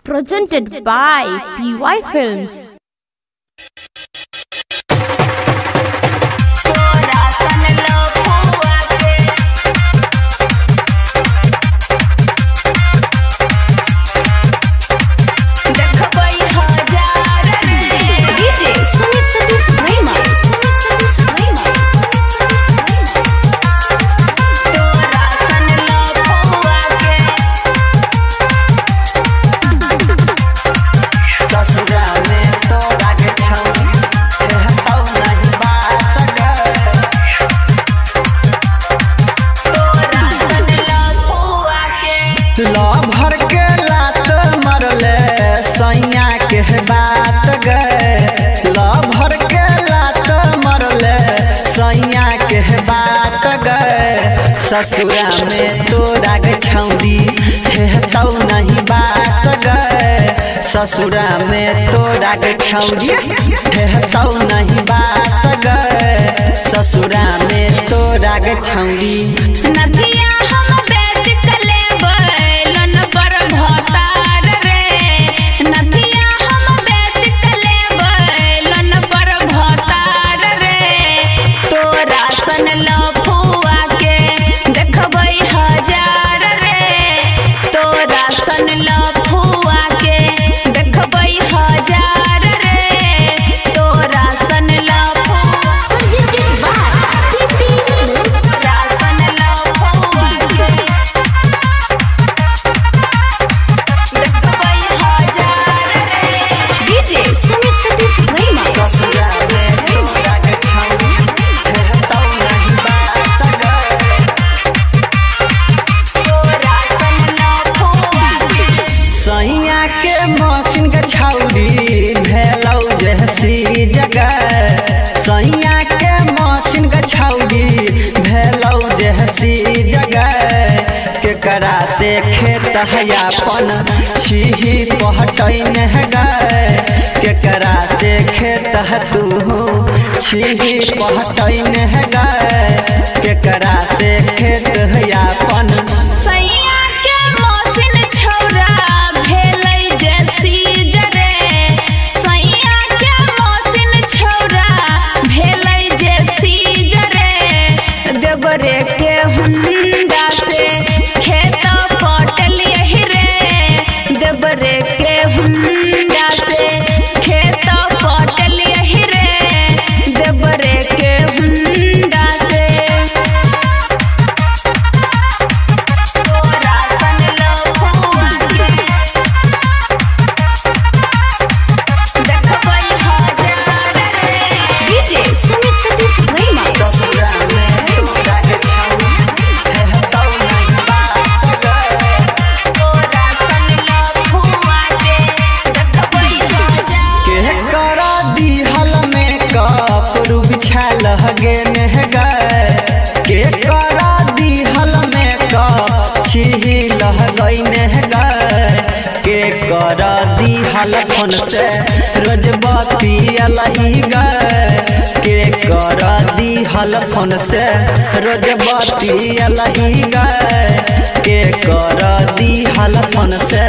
Presented by PY Films. ससुरा में तोरा के छौड़ी हेतौ नहीं बास गए ससुरा में तोरा के छौड़ी हेतौ नहीं बास गए ससुरा में तोरा के छौड़ी नदिया हम बेच के लेबै लन पर भतार रे नदिया हम बेच के लेबै लन पर भतार रे तोरा सन लफुआ के देखबै हजार रे तोरा सन लफुआ के देखबै हजार रे तोरा सन सैया के मशीन के छौड़ी भेलौ जहसी जगह केकरा से खेत हयापन छीही पहटैन गए केकरा से खेत तू छीही पहटैन गए केकरा से खेत हयापन सैया के मशीन छौरा भेलै जैसी जरे सैया के मशीन छौरा भेलै जैसी जरे देवरे के हुंडा से खेत पटलिए रे देवरे के हुंडा से खेत पटलिए रे देवरे के हुंडा से लगे के करा दिहल में कछी लहगई के करा दिहल फोन से रोज बती अलही के करा दिहल फोन से रोज बती अलही के करा दिहल फोन से